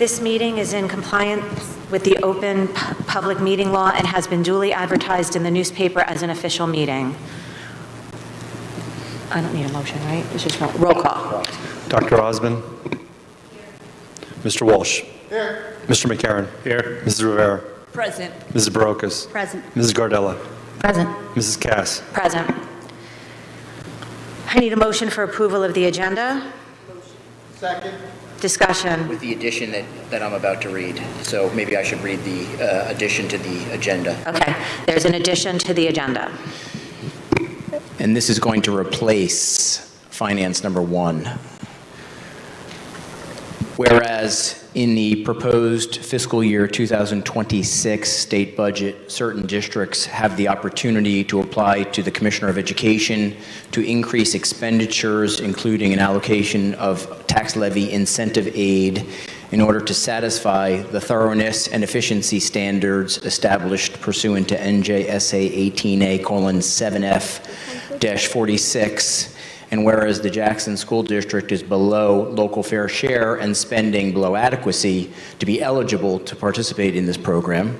This meeting is in compliance with the open public meeting law and has been duly advertised in the newspaper as an official meeting. I don't need a motion, right? It's just roll call. Dr. Osmond? Mr. Walsh? Here. Mr. McCarron? Here. Mrs. Rivera? Present. Mrs. Barocas? Present. Mrs. Gardella? Present. Mrs. Cass? Present. I need a motion for approval of the agenda. Second. Discussion. With the addition that I'm about to read. So maybe I should read the addition to the agenda. Okay, there's an addition to the agenda. And this is going to replace finance number 1. Whereas in the proposed fiscal year 2026 state budget, certain districts have the opportunity to apply to the Commissioner of Education to increase expenditures, including an allocation of tax levy incentive aid in order to satisfy the thoroughness and efficiency standards established pursuant to NJSA 18A:7F-46. And whereas the Jackson School District is below local fair share and spending below adequacy to be eligible to participate in this program,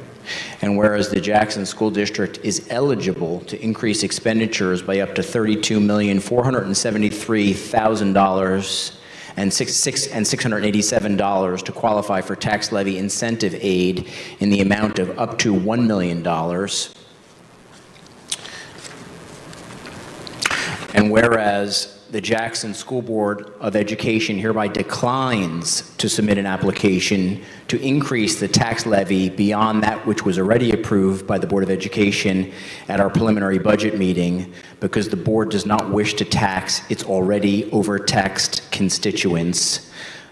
and whereas the Jackson School District is eligible to increase expenditures by up to $32,473,000 and $687 to qualify for tax levy incentive aid in the amount of up to $1 million, and whereas the Jackson School Board of Education hereby declines to submit an application to increase the tax levy beyond that which was already approved by the Board of Education at our preliminary budget meeting, because the board does not wish to tax its already overtaxed constituents.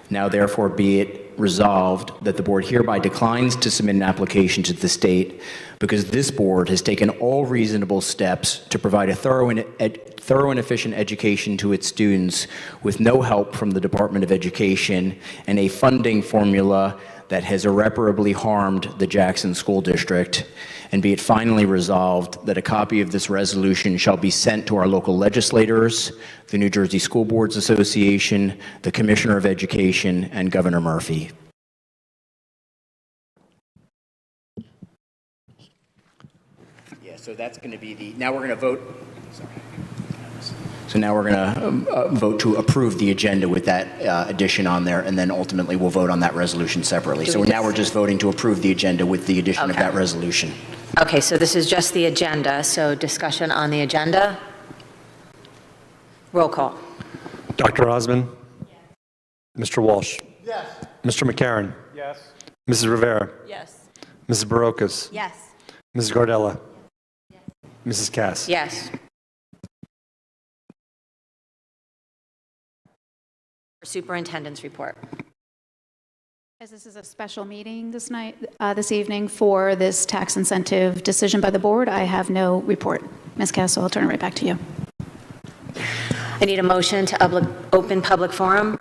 Now therefore be it resolved that the board hereby declines to submit an application to the state because this board has taken all reasonable steps to provide a thorough and efficient education to its students with no help from the Department of Education and a funding formula that has irreparably harmed the Jackson School District. And be it finally resolved that a copy of this resolution shall be sent to our local legislators, the New Jersey School Boards Association, the Commissioner of Education, and Governor Murphy. Yeah, so that's going to be the, now we're going to vote. Sorry. So now we're going to vote to approve the agenda with that addition on there, and then ultimately we'll vote on that resolution separately. So now we're just voting to approve the agenda with the addition of that resolution. Okay, so this is just the agenda, so discussion on the agenda. Roll call. Dr. Osmond? Yes. Mr. Walsh? Yes. Mr. McCarron? Yes. Mrs. Rivera? Yes. Mrs. Barocas? Yes. Mrs. Gardella? Yes. Mrs. Cass? Yes. Superintendent's report. As this is a special meeting this evening for this tax incentive decision by the board, I have no report. Ms. Cass, I'll turn it right back to you. I need a motion to open public forum.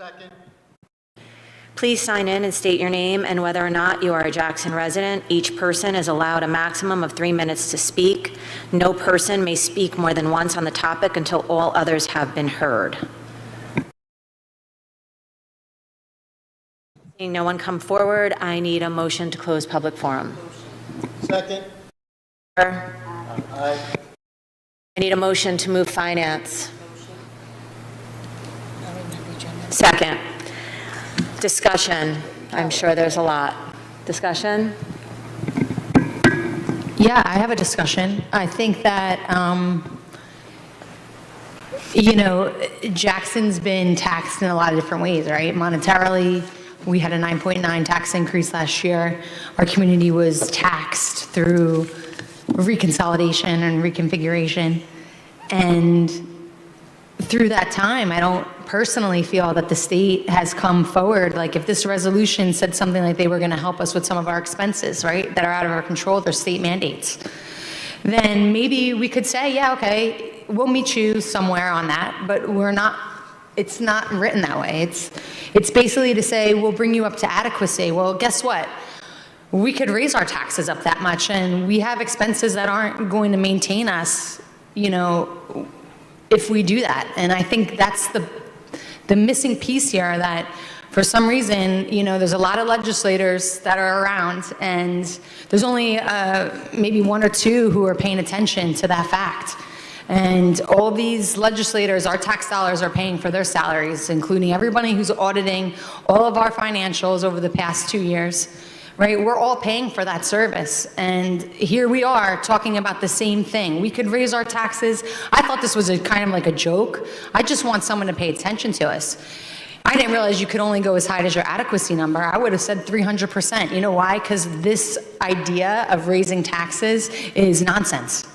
Second. Please sign in and state your name and whether or not you are a Jackson resident. Each person is allowed a maximum of 3 minutes to speak. No person may speak more than once on the topic until all others have been heard. Seeing no one come forward, I need a motion to close public forum. Second. Aye. I need a motion to move finance. Second. Discussion. I'm sure there's a lot. Discussion? Yeah, I have a discussion. I think that, Jackson's been taxed in a lot of different ways, right? Monetarily, we had a 9.9 tax increase last year. Our community was taxed through reconsolidation and reconfiguration. And through that time, I don't personally feel that the state has come forward. Like if this resolution said something like they were going to help us with some of our expenses, right, that are out of our control, they're state mandates, then maybe we could say, yeah, okay, we'll meet you somewhere on that, but we're not, it's not written that way. It's basically to say, we'll bring you up to adequacy. Well, guess what? We could raise our taxes up that much, and we have expenses that aren't going to maintain us, if we do that. And I think that's the missing piece here, that For some reason, there's a lot of legislators that are around, and there's only maybe one or two who are paying attention to that fact. And all these legislators, our tax dollars are paying for their salaries, including everybody who's auditing all of our financials over the past 2 years, right? We're all paying for that service. And here we are talking about the same thing. We could raise our taxes. I thought this was kind of like a joke. I just want someone to pay attention to us. I didn't realize you could only go as high as your adequacy number. I would have said 300%. You know why? Because this idea of raising taxes is nonsense.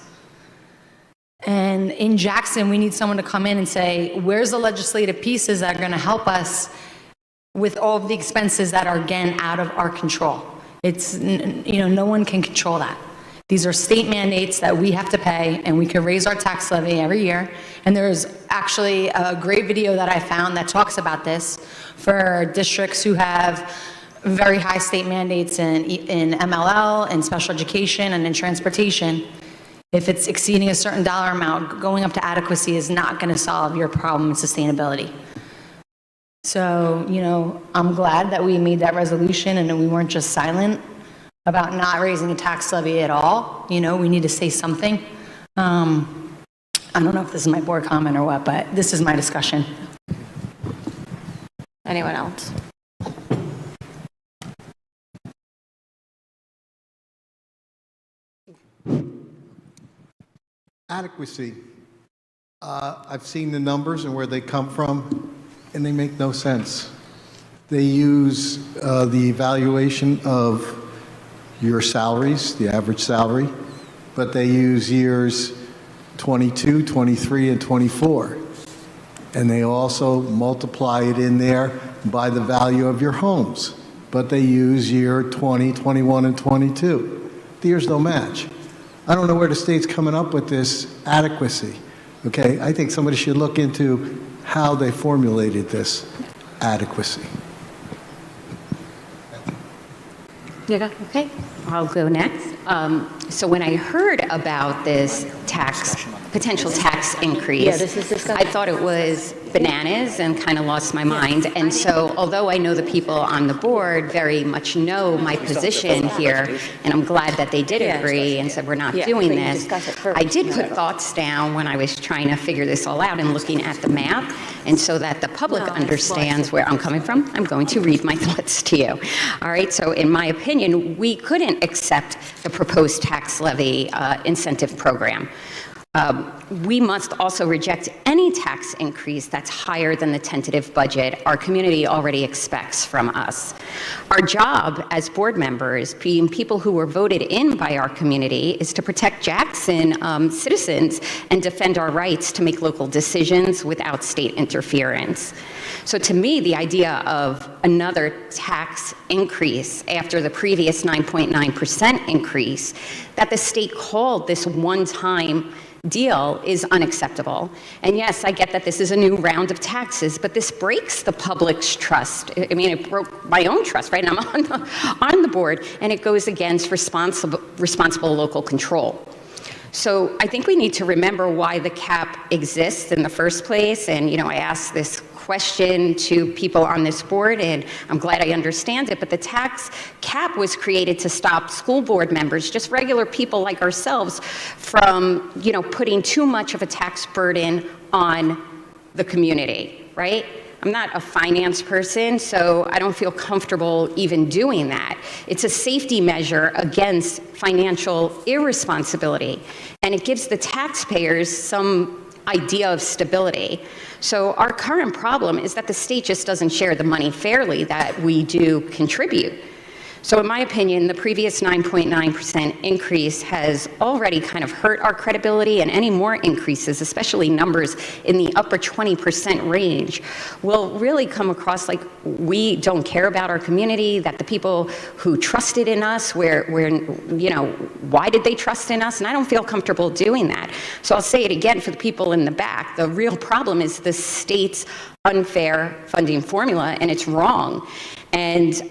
And in Jackson, we need someone to come in and say, where's the legislative pieces that are going to help us with all of the expenses that are, again, out of our control? It's, no one can control that. These are state mandates that we have to pay, and we can raise our tax levy every year. And there's actually a great video that I found that talks about this for districts who have very high state mandates in MLL, in special education, and in transportation. If it's exceeding a certain dollar amount, going up to adequacy is not going to solve your problem in sustainability. So, I'm glad that we made that resolution and that we weren't just silent about not raising a tax levy at all. We need to say something. I don't know if this is my board comment or what, but this is my discussion. Anyone else? Adequacy. I've seen the numbers and where they come from, and they make no sense. They use the evaluation of your salaries, the average salary, but they use years 22, 23, and 24. And they also multiply it in there by the value of your homes, but they use year 20, 21, and 22. The years don't match. I don't know where the state's coming up with this adequacy, okay? I think somebody should look into how they formulated this adequacy. Okay, I'll go next. So when I heard about this potential tax increase, I thought it was bananas and kind of lost my mind. And so although I know the people on the board very much know my position here, and I'm glad that they did agree and said we're not doing this, I did put thoughts down when I was trying to figure this all out and looking at the map. And so that the public understands where I'm coming from, I'm going to read my thoughts to you. All right, so in my opinion, we couldn't accept the proposed tax levy incentive program. We must also reject any tax increase that's higher than the tentative budget our community already expects from us. Our job as board members, being people who were voted in by our community, is to protect Jackson citizens and defend our rights to make local decisions without state interference. So to me, the idea of another tax increase after the previous 9.9% increase that the state called this one-time deal is unacceptable. And yes, I get that this is a new round of taxes, but this breaks the public's trust. I mean, it broke my own trust, right? And I'm on the board, and it goes against responsible local control. So I think we need to remember why the cap exists in the first place. And, I asked this question to people on this board, and I'm glad I understand it, but the tax cap was created to stop school board members, just regular people like ourselves, from, putting too much of a tax burden on the community, right? I'm not a finance person, so I don't feel comfortable even doing that. It's a safety measure against financial irresponsibility, and it gives the taxpayers some idea of stability. So our current problem is that the state just doesn't share the money fairly that we do contribute. So in my opinion, the previous 9.9% increase has already kind of hurt our credibility, and any more increases, especially numbers in the upper 20% range, will really come across like we don't care about our community, that the people who trusted in us, why did they trust in us? And I don't feel comfortable doing that. So I'll say it again for the people in the back. The real problem is the state's unfair funding formula, and it's wrong. And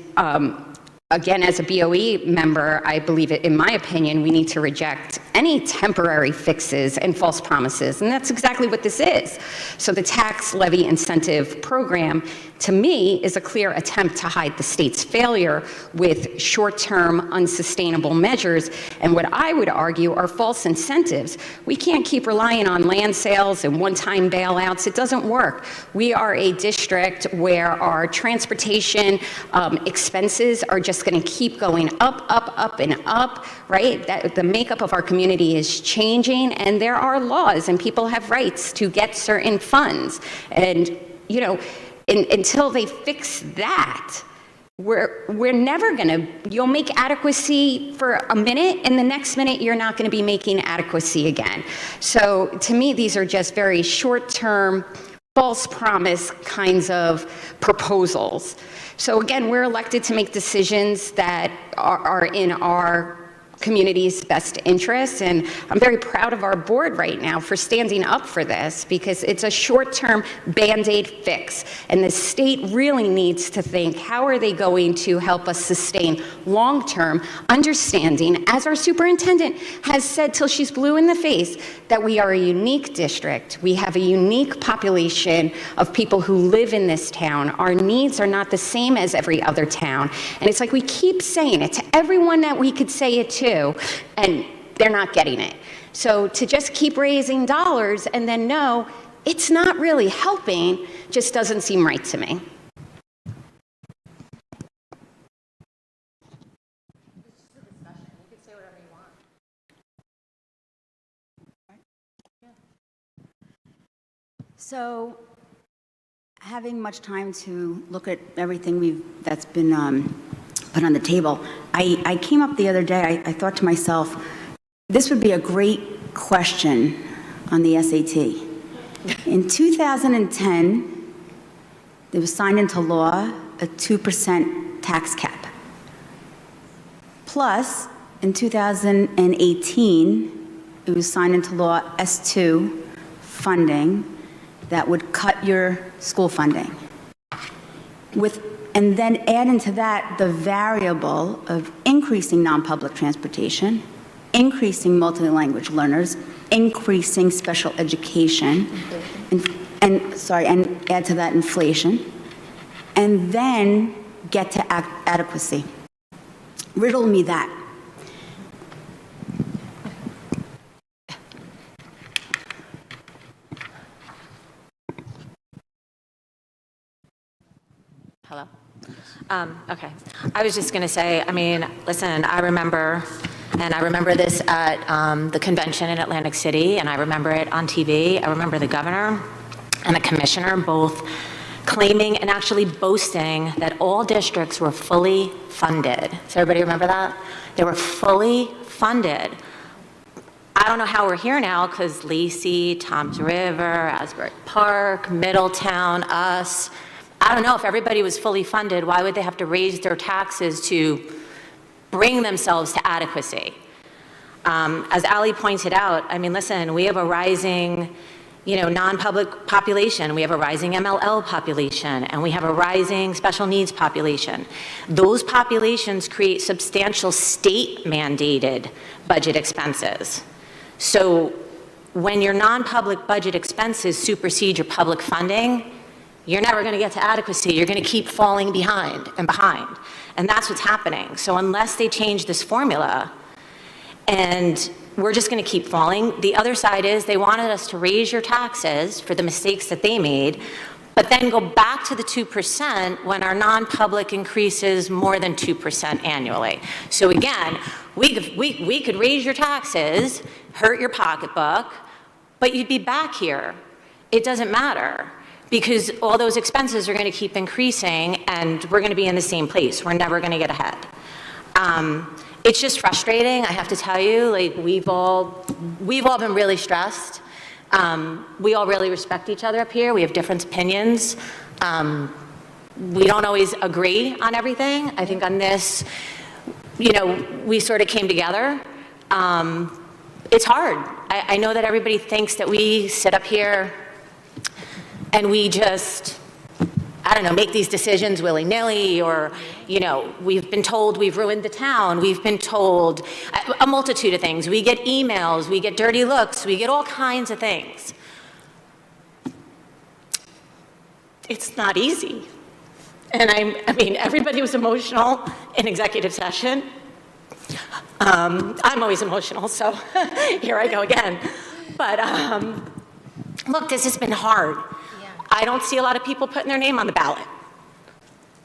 again, as a BOE member, I believe, in my opinion, we need to reject any temporary fixes and false promises, and that's exactly what this is. So the tax levy incentive program, to me, is a clear attempt to hide the state's failure with short-term, unsustainable measures, and what I would argue are false incentives. We can't keep relying on land sales and one-time bailouts. It doesn't work. We are a district where our transportation expenses are just going to keep going up, up, up, and up, right? That the makeup of our community is changing, and there are laws, and people have rights to get certain funds. And, you know, until they fix that, we're never going to, you'll make adequacy for a minute, and the next minute you're not going to be making adequacy again. So to me, these are just very short-term, false promise kinds of proposals. So again, we're elected to make decisions that are in our community's best interests, and I'm very proud of our board right now for standing up for this, because it's a short-term Band-Aid fix, and the state really needs to think, how are they going to help us sustain long-term, understanding, as our superintendent has said till she's blue in the face, that we are a unique district. We have a unique population of people who live in this town. Our needs are not the same as every other town, and it's like we keep saying it to everyone that we could say it to, and they're not getting it. So to just keep raising dollars and then no, it's not really helping, just doesn't seem right to me. So, having much time to look at everything that's been put on the table, I came up the other day, I thought to myself, this would be a great question on the SAT. In 2010, it was signed into law a 2% tax cap. Plus, in 2018, it was signed into law S2 funding that would cut your school funding. And then add into that the variable of increasing non-public transportation, increasing multi-language learners, increasing special education, and add to that inflation, and then get to adequacy. Riddle me that. Hello? Okay. I was just going to say, I mean, listen, I remember this at the convention in Atlantic City, and I remember it on TV. I remember the governor and the commissioner both claiming and actually boasting that all districts were fully funded. Does everybody remember that? They were fully funded. I don't know how we're here now, because Lacey, Toms River, Asbury Park, Middletown, us, I don't know, if everybody was fully funded, why would they have to raise their taxes to bring themselves to adequacy? As Ali pointed out, I mean, listen, we have a rising, non-public population, we have a rising MLL population, and we have a rising special needs population. Those populations create substantial state-mandated budget expenses. So when your non-public budget expenses supersede your public funding, you're never going to get to adequacy. You're going to keep falling behind and behind. And that's what's happening. So unless they change this formula, and we're just going to keep falling. The other side is they wanted us to raise your taxes for the mistakes that they made, but then go back to the 2% when our non-public increases more than 2% annually. So again, we could raise your taxes, hurt your pocketbook, but you'd be back here. It doesn't matter, because all those expenses are going to keep increasing, and we're going to be in the same place. We're never going to get ahead. It's just frustrating, I have to tell you. Like, we've all been really stressed. We all really respect each other up here. We have different opinions. We don't always agree on everything. I think on this, we sort of came together. It's hard. I know that everybody thinks that we sit up here and we just, I I don't know, make these decisions willy-nilly, or, we've been told we've ruined the town. We've been told a multitude of things. We get emails, we get dirty looks, we get all kinds of things. It's not easy. And I mean, everybody was emotional in executive session. I'm always emotional, so here I go again. But look, this has been hard. I don't see a lot of people putting their name on the ballot.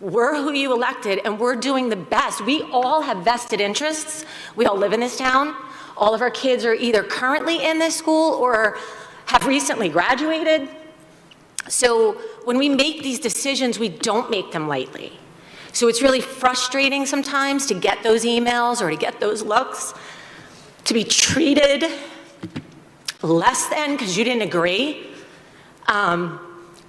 We're who you elected, and we're doing the best. We all have vested interests. We all live in this town. All of our kids are either currently in this school or have recently graduated. So when we make these decisions, we don't make them lightly. So it's really frustrating sometimes to get those emails or to get those looks, to be treated less than because you didn't agree.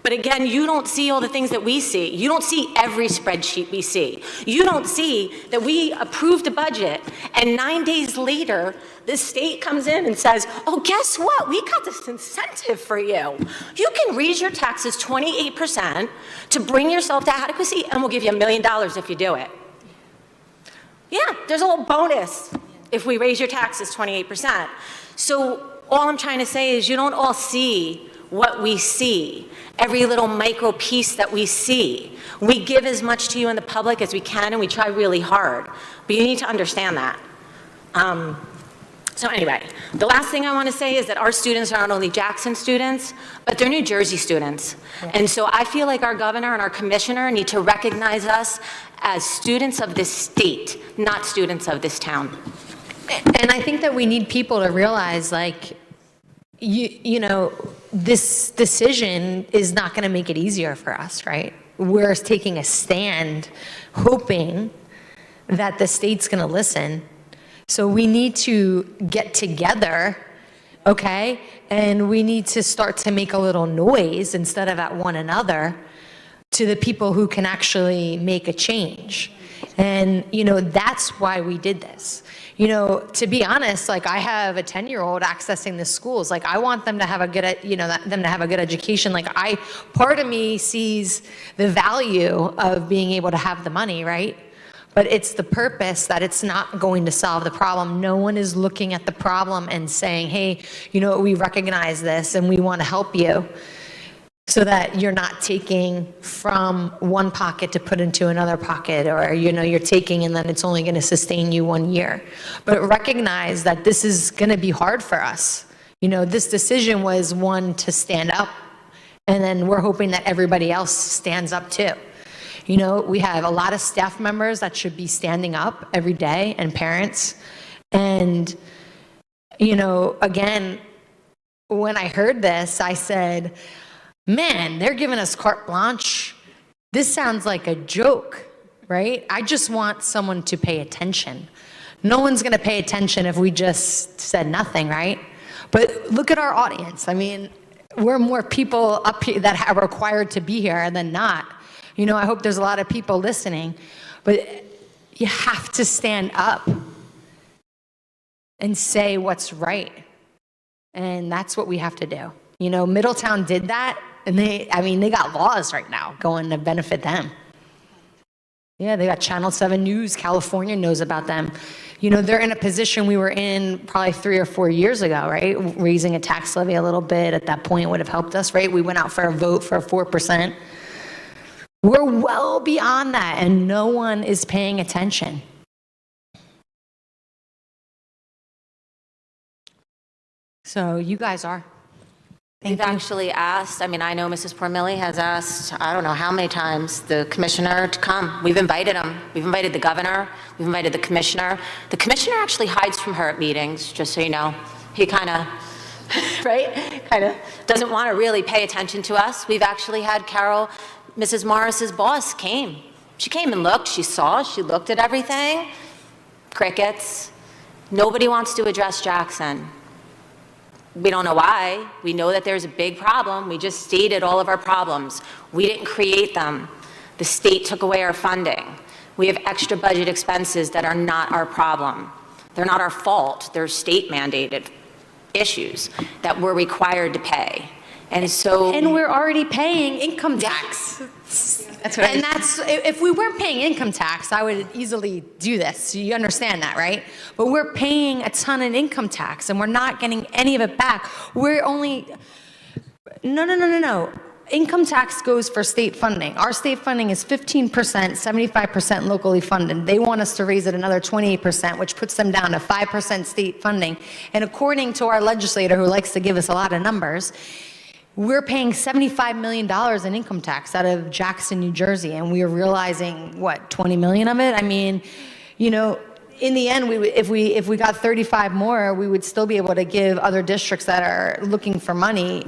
But again, you don't see all the things that we see. You don't see every spreadsheet we see. You don't see that we approved a budget, and 9 days later, the state comes in and says, oh, guess what? We got this incentive for you. You can raise your taxes 28% to bring yourself to adequacy, and we'll give you $1 million if you do it. Yeah, there's a little bonus if we raise your taxes 28%. So all I'm trying to say is you don't all see what we see, every little micro piece that we see. We give as much to you in the public as we can, and we try really hard. But you need to understand that. So anyway, the last thing I want to say is that our students are not only Jackson students, but they're New Jersey students. And so I feel like our governor and our commissioner need to recognize us as students of this state, not students of this town. And I think that we need people to realize, like, you know, this decision is not going to make it easier for us, right? We're taking a stand, hoping that the state's going to listen. So we need to get together, okay? And we need to start to make a little noise instead of at one another to the people who can actually make a change. And, you know, that's why we did this. You know, to be honest, like, I have a 10-year-old accessing the schools. Like, I want them to have a good, you know, them to have a good education. Like, part of me sees the value of being able to have the money, right? But it's the purpose that it's not going to solve the problem. No one is looking at the problem and saying, hey, you know, we recognize this and we want to help you, so that you're not taking from one pocket to put into another pocket, or, you know, you're taking and then it's only going to sustain you 1 year. But recognize that this is going to be hard for us. You know, this decision was one to stand up, and then we're hoping that everybody else stands up too. You know, we have a lot of staff members that should be standing up every day, and parents. And, you know, again, when I heard this, I said, man, they're giving us carte blanche. This sounds like a joke, right? I just want someone to pay attention. No one's going to pay attention if we just said nothing, right? But look at our audience. I mean, we're more people up here that are required to be here than not. You know, I hope there's a lot of people listening, but you have to stand up and say what's right. And that's what we have to do. You know, Middletown did that, and they got laws right now going to benefit them. Yeah, they got Channel 7 News. California knows about them. You know, they're in a position we were in probably 3 or 4 years ago, right? Raising a tax levy a little bit at that point would have helped us, right? We went out for a vote for 4%. We're well beyond that, and no one is paying attention. So you guys are. We've actually asked, I mean, I know Mrs. Pormilli has asked, I don't know how many times, the commissioner to come. We've invited him. We've invited the governor. We've invited the commissioner. The commissioner actually hides from her at meetings, just so you know. He kind of, right? Kind of doesn't want to really pay attention to us. We've actually had Carol, Mrs. Morris's boss, came. She came and looked. She saw. She looked at everything. Crickets. Nobody wants to address Jackson. We don't know why. We know that there's a big problem. We just stated all of our problems. We didn't create them. The state took away our funding. We have extra budget expenses that are not our problem. They're not our fault. They're state mandated issues that we're required to pay. And so... And we're already paying income tax That's what I And was- that's, if we weren't paying income tax, I would easily do this. You understand that, right? But we're paying a ton in income tax and we're not getting any of it back. We're only, no. Income tax goes for state funding. Our state funding is 15%, 75% locally funded. They want us to raise it another 28%, which puts them down to 5% state funding. And according to our legislator, who likes to give us a lot of numbers, we're paying $75 million in income tax out of Jackson, New Jersey, and we are realizing, what, 20 million of it? I mean, you know, in the end, if we got 35 more, we would still be able to give other districts that are looking for money.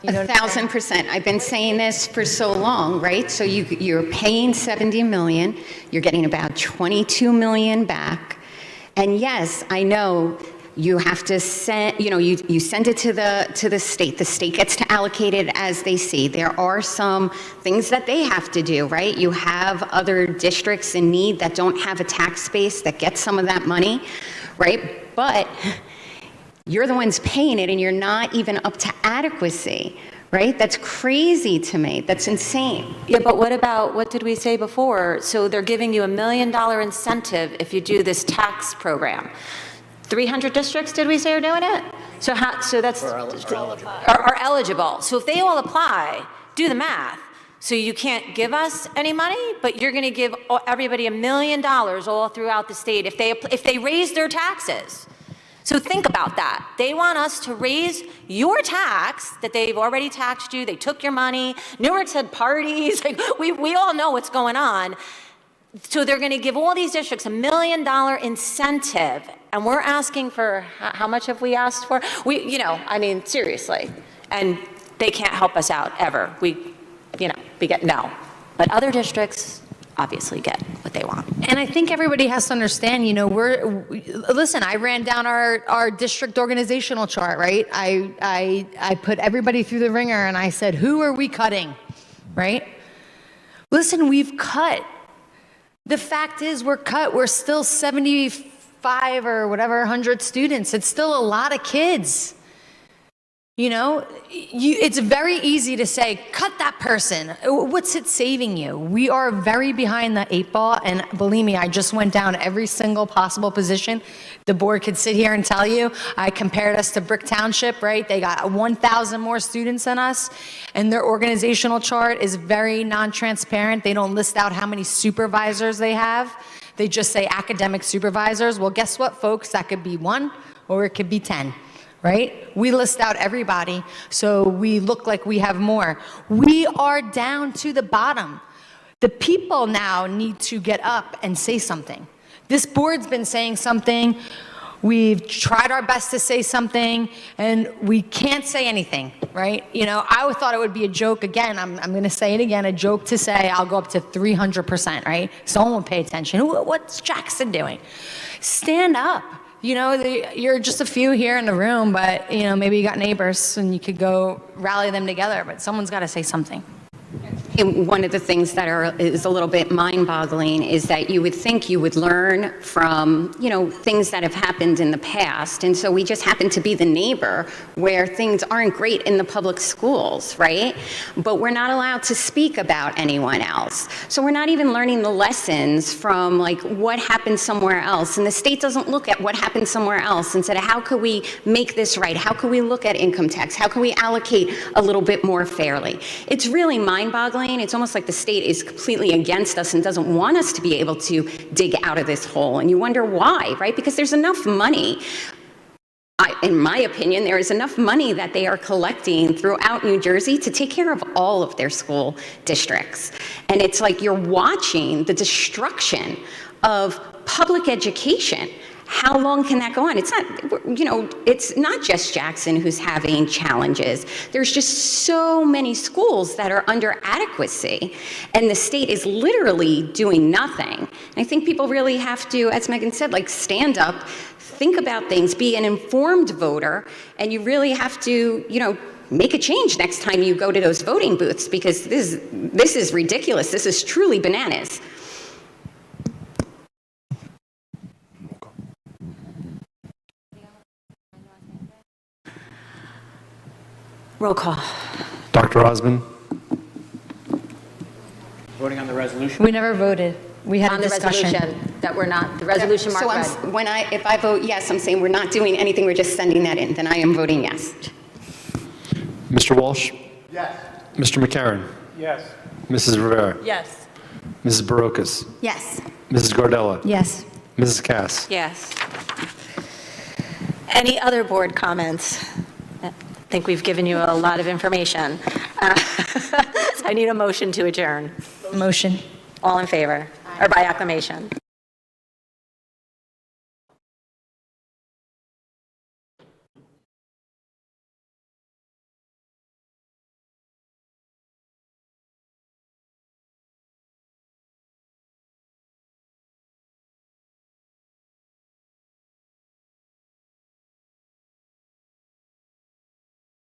You know what I'm saying? 1,000%. I've been saying this for so long, right? So you're paying 70 million, you're getting about 22 million back. And yes, I know you have to send, you send it to the state. The state gets to allocate it as they see. There are some things that they have to do, right? You have other districts in need that don't have a tax base that get some of that money, right? But you're the ones paying it and you're not even up to adequacy, right? That's crazy to me. That's insane. Yeah, but what did we say before? So they're giving you $1 million incentive if you do this tax program. 300 districts, did we say, are doing it? So that's are eligible. So if they all apply, do the math. So you can't give us any money, but you're going to give everybody $1 million all throughout the state if they raise their taxes. So think about that. They want us to raise your tax that they've already taxed you. They took your money. Newark's had parties. Like, we all know what's going on. So they're going to give all these districts $1 million incentive. And we're asking for, how much have we asked for? Seriously. And they can't help us out ever. We get no. But other districts obviously get what they want. And I think everybody has to understand, listen, I ran down our district organizational chart, right? I put everybody through the ringer and I said, who are we cutting, right? Listen, we've cut. The fact is we're cut. We're still 75 or whatever, 100 students. It's still a lot of kids. It's very easy to say, cut that person. What's it saving you? We are very behind the 8 ball, and believe me, I just went down every single possible position. The board could sit here and tell you, I compared us to Brick Township, right? They got 1,000 more students than us, and their organizational chart is very non-transparent. They don't list out how many supervisors they have. They just say academic supervisors. Well, guess what, folks? That could be 1 or it could be 10. Right? We list out everybody, so we look like we have more. We are down to the bottom. The people now need to get up and say something. This board's been saying something. We've tried our best to say something, and we can't say anything, right? I thought it would be a joke again. I'm going to say it again, a joke to say I'll go up to 300%, right? Someone will pay attention. What's Jackson doing? Stand up. You're just a few here in the room, but, maybe you got neighbors and you could go rally them together, but someone's got to say something. And one of the things that is a little bit mind-boggling is that you would think you would learn from, things that have happened in the past. And so we just happen to be the neighbor where things aren't great in the public schools, right? But we're not allowed to speak about anyone else. So we're not even learning the lessons from what happened somewhere else. And the state doesn't look at what happened somewhere else and said, how could we make this right? How could we look at income tax? How can we allocate a little bit more fairly? It's really mind-boggling. It's almost like the state is completely against us and doesn't want us to be able to dig out of this hole. And you wonder why, right? Because there's enough money. In my opinion, there is enough money that they are collecting throughout New Jersey to take care of all of their school districts. And it's like you're watching the destruction of public education. How long can that go on? It's not just Jackson who's having challenges. There's just so many schools that are under adequacy, and the state is literally doing nothing. And I think people really have to, as Megan said, stand up, think about things, be an informed voter, and you really have to, make a change next time you go to those voting booths, because this is ridiculous. This is truly bananas. Roll call. Dr. Osmond? Voting on the resolution? We never voted. We had On a the discussion. resolution, that we're not, the resolution So marked I'm, red. when if I vote yes, I'm saying we're not doing anything, we're just sending that in, then I am voting yes. Mr. Walsh? Yes. Mr. McCarron? Yes. Mrs. Rivera? Yes. Mrs. Barocas? Yes. Mrs. Gardella? Yes. Mrs. Cass? Yes. Any other board comments? I think we've given you a lot of information. I need a motion to adjourn. Motion. All in favor? Or by acclamation?